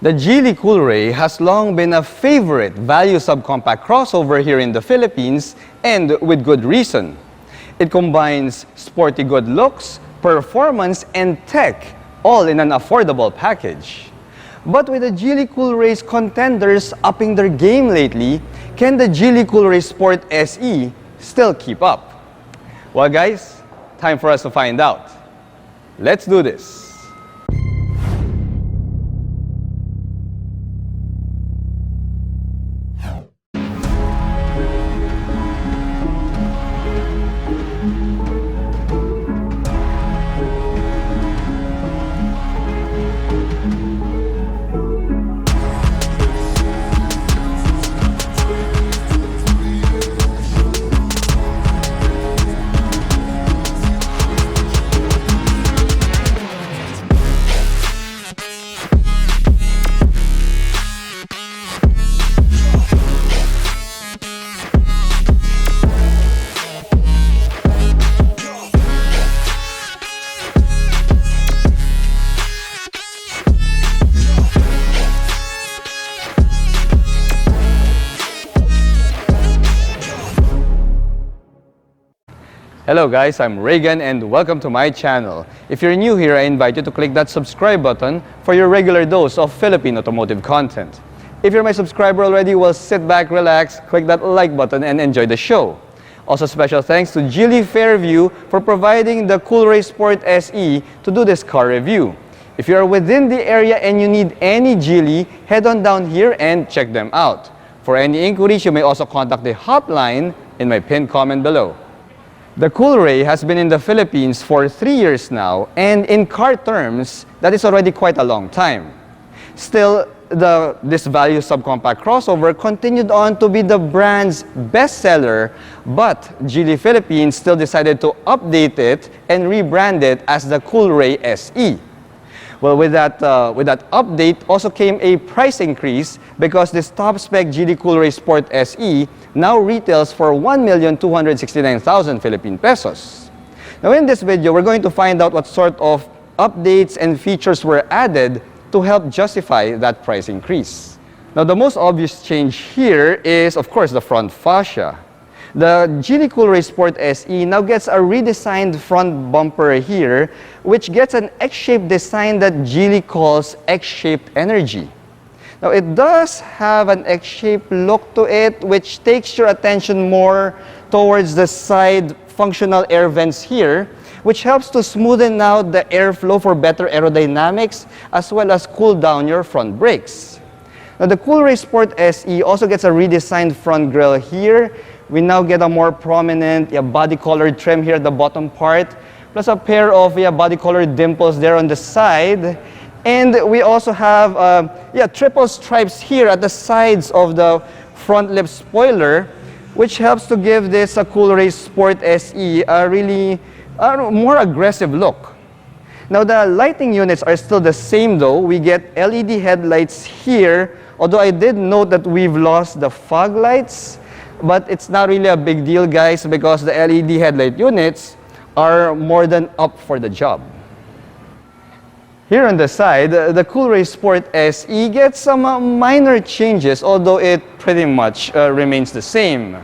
The Geely Coolray has long been a favorite value subcompact crossover here in the Philippines, and with good reason. It combines sporty good looks, performance, and tech, all in an affordable package. But with the Geely Coolrays contenders upping their game lately, can the Geely Coolray Sport SE still keep up? Well guys, time for us to find out. Let's do this. Hello guys, I'm Reagan and welcome to my channel. If you're new here, I invite you to click that subscribe button for your regular dose of Philippine automotive content. If you're my subscriber already, well, sit back, relax, click that like button and enjoy the show. Also special thanks to Geely Fairview for providing the Coolray Sport SE to do this car review. If you're within the area and you need any Geely, head on down here and check them out. For any inquiries, you may also contact the hotline in my pinned comment below. The Coolray has been in the Philippines for 3 years now, and in car terms, that is already quite a long time. Still, this value subcompact crossover continued on to be the brand's bestseller, but Geely Philippines still decided to update it and rebrand it as the Coolray SE. Well, with that update also came a price increase because this top-spec Geely Coolray Sport SE now retails for 1,269,000 Philippine pesos. Now in this video, we're going to find out what sort of updates and features were added to help justify that price increase. Now the most obvious change here is, of course, the front fascia. The Geely Coolray Sport SE now gets a redesigned front bumper here, which gets an X-shaped design that Geely calls X-shaped energy. Now it does have an X-shaped look to it, which takes your attention more towards the side functional air vents here, which helps to smoothen out the airflow for better aerodynamics, as well as cool down your front brakes. Now the Coolray Sport SE also gets a redesigned front grille here. We now get a more prominent body-colored trim here at the bottom part, plus a pair of body-colored dimples there on the side. And we also have triple stripes here at the sides of the front lip spoiler, which helps to give this Coolray Sport SE a really more aggressive look. Now the lighting units are still the same though. We get LED headlights here, although I did note that we've lost the fog lights. But it's not really a big deal, guys, because the LED headlight units are more than up for the job. Here on the side, the Coolray Sport SE gets some minor changes, although it pretty much remains the same.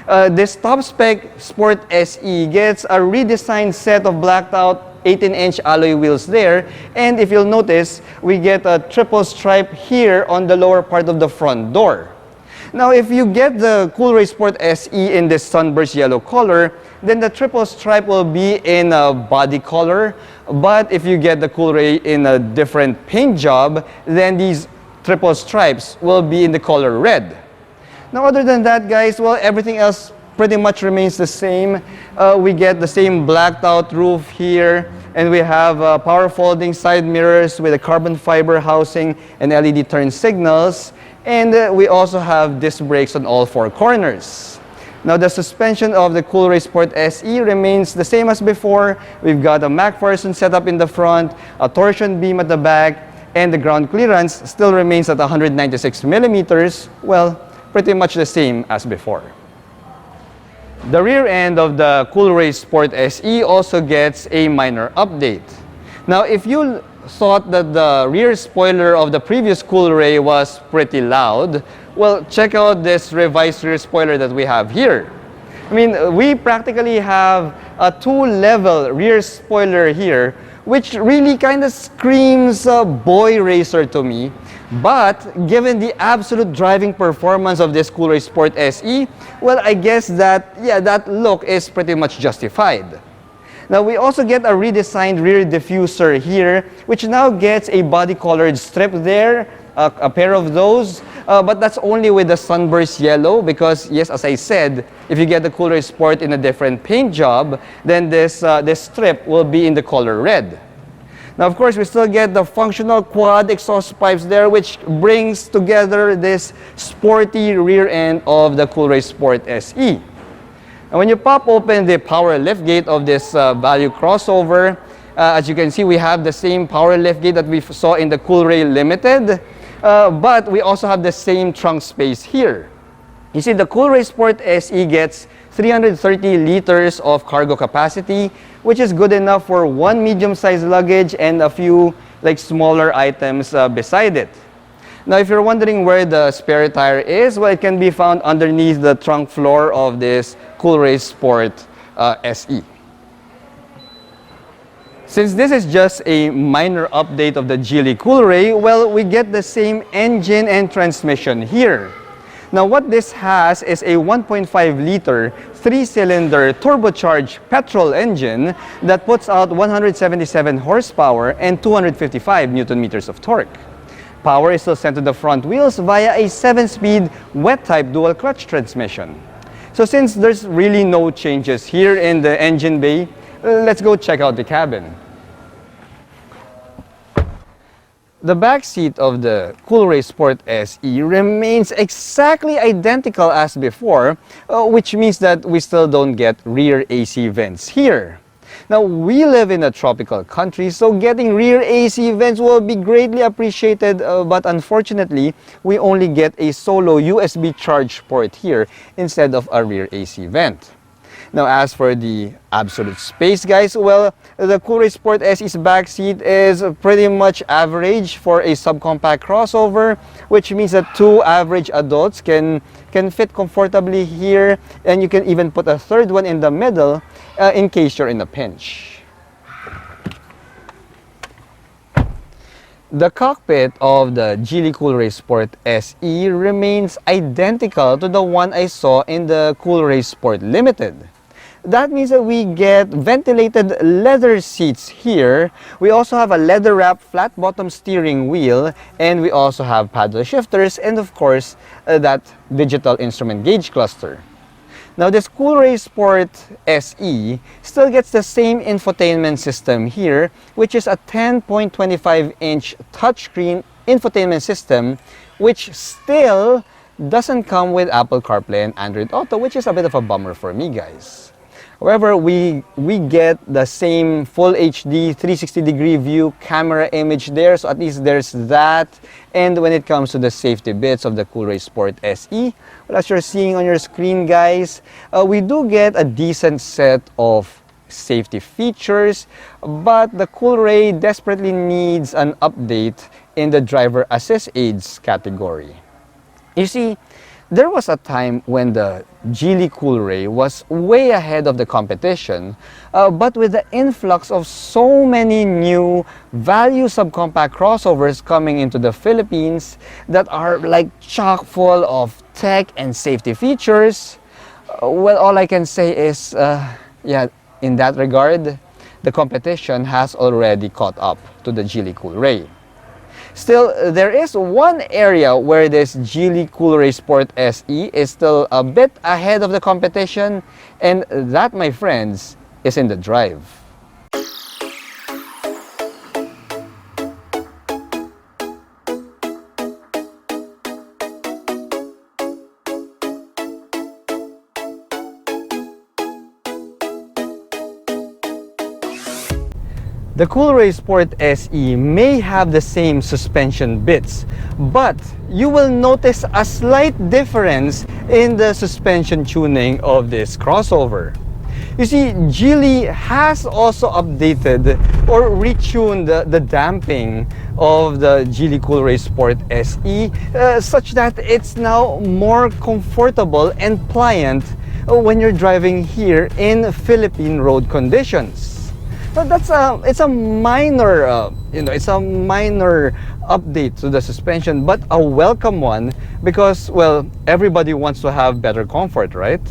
This top-spec Sport SE gets a redesigned set of blacked-out 18-inch alloy wheels there, and if you'll notice, we get a triple stripe here on the lower part of the front door. Now, if you get the Coolray Sport SE in this sunburst yellow color, then the triple stripe will be in a body color. But if you get the Coolray in a different paint job, then these triple stripes will be in the color red. Now, other than that, guys, well, everything else pretty much remains the same. We get the same blacked out roof here, and we have power folding side mirrors with a carbon fiber housing and LED turn signals. And we also have disc brakes on all four corners. Now the suspension of the Coolray Sport SE remains the same as before. We've got a MacPherson setup in the front, a torsion beam at the back, and the ground clearance still remains at 196 millimeters. Well, pretty much the same as before. The rear end of the Coolray Sport SE also gets a minor update. Now, if you thought that the rear spoiler of the previous Coolray was pretty loud, well, check out this revised rear spoiler that we have here. I mean, we practically have a two-level rear spoiler here, which really kind of screams boy racer to me. But given the absolute driving performance of this Coolray Sport SE, well, I guess that, yeah, that look is pretty much justified. Now, we also get a redesigned rear diffuser here, which now gets a body-colored strip there, a pair of those, but that's only with the sunburst yellow because, yes, as I said, if you get the Coolray Sport in a different paint job, then this strip will be in the color red. Now, of course, we still get the functional quad exhaust pipes there, which brings together this sporty rear end of the Coolray Sport SE. And when you pop open the power liftgate of this value crossover, as you can see, we have the same power liftgate that we saw in the Coolray Limited, but we also have the same trunk space here. You see, the Coolray Sport SE gets 330 liters of cargo capacity, which is good enough for one medium-sized luggage and a few like smaller items beside it. Now, if you're wondering where the spare tire is, well, it can be found underneath the trunk floor of this Coolray Sport SE. Since this is just a minor update of the Geely Coolray, well, we get the same engine and transmission here. Now, what this has is a 1.5-liter, 3-cylinder turbocharged petrol engine that puts out 177 horsepower and 255 Newton-meters of torque. Power is still sent to the front wheels via a 7-speed wet-type dual-clutch transmission. So since there's really no changes here in the engine bay, let's go check out the cabin. The back seat of the Coolray Sport SE remains exactly identical as before, which means that we still don't get rear AC vents here. Now, we live in a tropical country, so getting rear AC vents will be greatly appreciated, but unfortunately, we only get a solo USB charge port here instead of a rear AC vent. Now, as for the absolute space, guys, well, the Coolray Sport SE's back seat is pretty much average for a subcompact crossover, which means that two average adults can fit comfortably here, and you can even put a third one in the middle in case you're in a pinch. The cockpit of the Geely Coolray Sport SE remains identical to the one I saw in the Coolray Sport Limited. That means that we get ventilated leather seats here. We also have a leather-wrapped flat-bottom steering wheel, and we also have paddle shifters, and of course, that digital instrument gauge cluster. Now, this Coolray Sport SE still gets the same infotainment system here, which is a 10.25-inch touchscreen infotainment system, which still doesn't come with Apple CarPlay and Android Auto, which is a bit of a bummer for me, guys. However, we get the same full HD 360-degree view camera image there, so at least there's that. And when it comes to the safety bits of the Coolray Sport SE, well, as you're seeing on your screen, guys, we do get a decent set of safety features, but the Coolray desperately needs an update in the driver assist aids category. You see, there was a time when the Geely Coolray was way ahead of the competition, but with the influx of so many new value subcompact crossovers coming into the Philippines that are like chock full of tech and safety features, well, all I can say is, yeah, in that regard, the competition has already caught up to the Geely Coolray. Still, there is one area where this Geely Coolray Sport SE is still a bit ahead of the competition, and that, my friends, is in the drive. The Coolray Sport SE may have the same suspension bits, but you will notice a slight difference in the suspension tuning of this crossover. You see, Geely has also updated or retuned the damping of the Geely Coolray Sport SE such that it's now more comfortable and pliant when you're driving here in Philippine road conditions. Now it's a minor it's a minor update to the suspension, but a welcome one because, well, everybody wants to have better comfort, right?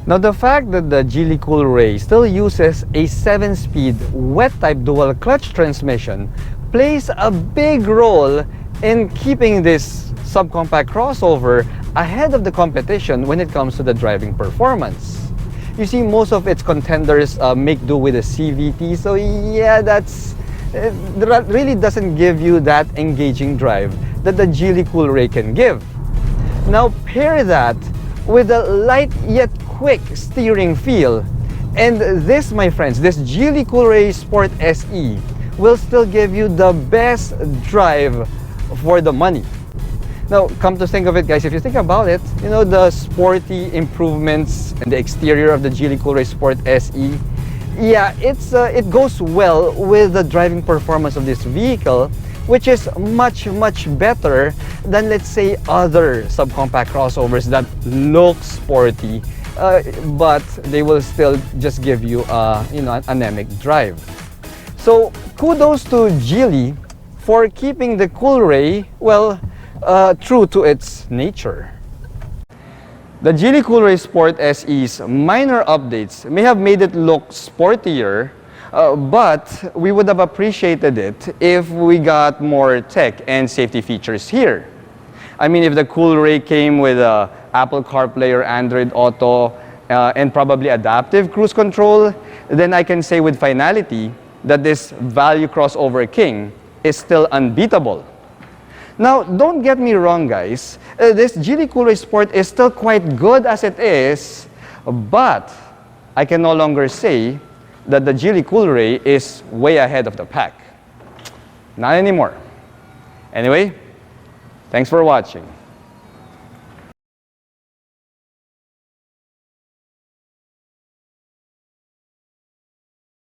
Now, the fact that the Geely Coolray still uses a 7-speed wet-type dual-clutch transmission plays a big role in keeping this subcompact crossover ahead of the competition when it comes to the driving performance. You see, most of its contenders make do with a CVT, so yeah, that really doesn't give you that engaging drive that the Geely Coolray can give. Now, pair that with a light yet quick steering feel, and this, my friends, this Geely Coolray Sport SE will still give you the best drive for the money. Now, come to think of it, guys, if you think about it, you know, the sporty improvements in the exterior of the Geely Coolray Sport SE, yeah, it goes well with the driving performance of this vehicle, which is much better than, let's say, other subcompact crossovers that look sporty, but they will still just give you an anemic drive. So kudos to Geely for keeping the Coolray, well, true to its nature. The Geely Coolray Sport SE's minor updates may have made it look sportier, but we would have appreciated it if we got more tech and safety features here. I mean, if the Coolray came with Apple CarPlay or Android Auto and probably adaptive cruise control, then I can say with finality that this value crossover king is still unbeatable. Now, don't get me wrong, guys. This Geely Coolray Sport is still quite good as it is, but I can no longer say that the Geely Coolray is way ahead of the pack. Not anymore. Anyway, thanks for watching.